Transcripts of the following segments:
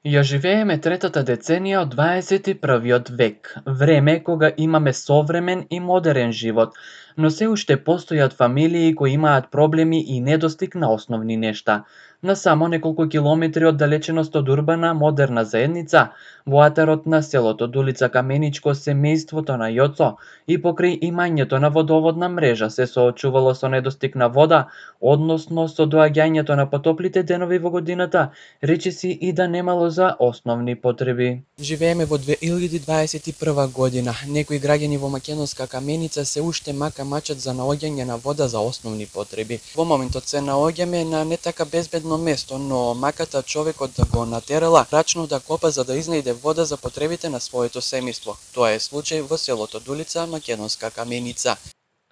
Ја живееме третата деценија од 21-виот век, време кога имаме современ и модерен живот, но се уште постојат фамилии кои имаат проблеми и недостиг на основни нешта. На само неколку километри од далеченост од урбана, модерна заедница, во атарот на селото од улица Каменичко, семејството на Јоцо и покрај имањето на водоводна мрежа се соочувало со недостиг на вода, односно со доаѓањето на потоплите денови во годината, речиси и да немало за основни потреби. Живееме во 2021 година. Некои граѓани во македонска Каменица се уште мачат за наоѓање на вода за основни потреби. Во моментот се наоѓаме на не така безбедно место, но маката човекот да го натерала рачно да копа за да изнајде вода за потребите на своето семејство. Тоа е случај во селото Дулица, македонска Каменица.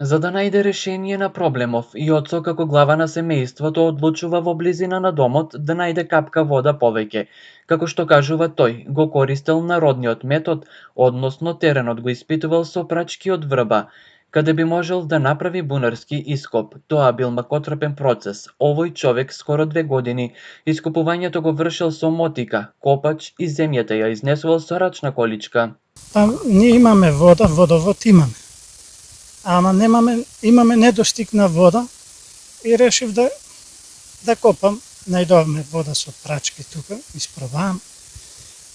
За да најде решение на проблемов, Јоцо како глава на семејството одлучува во близина на домот да најде капка вода повеќе. Како што кажува тој, го користел народниот метод, односно теренот го испитувал со прачки од врба, каде би можел да направи бунарски ископ. Тоа бил макотрпен процес. Овој човек скоро 2 години ископувањето го вршел со мотика, копач и земјата ја изнесувал со рачна количка. Па ние имаме вода, водовод имаме. Ама имаме недостиг на вода и решив да копам. Најдовме вода со прачки тука, испробавам.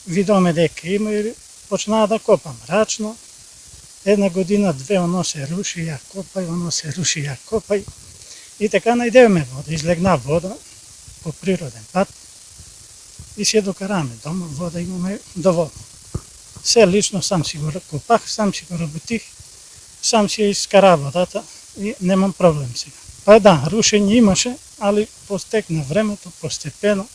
Видовме дека има и почнаа да копам рачно. Една година, две, оно се руши, ја копај, оно се руши, ја копај. И така најдевме вода, излегна вода по природен пат и се докараме дома, вода имаме доволно. Се лично сам си го копах, сам си го работих, сам си ја искара водата и немам проблем сега. Па да, рушење имаше, али постекна времето, постепено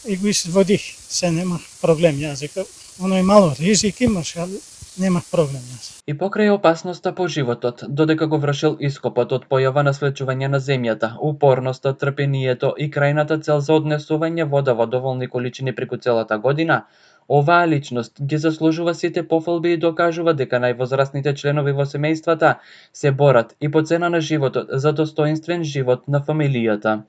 и го изводих. Се немах проблем јас. Оно и мало ризик имаше, али немах проблем јас. И покрај опасноста по животот, додека го вршил ископот од појава на свлечување на земјата, упорноста, трпението и крајната цел за однесување вода во доволни количини преку целата година, оваа личност ги заслужува сите пофалби и докажува дека највозрасните членови во семејствата се борат и по цена на животот за достоинствен живот на фамилијата.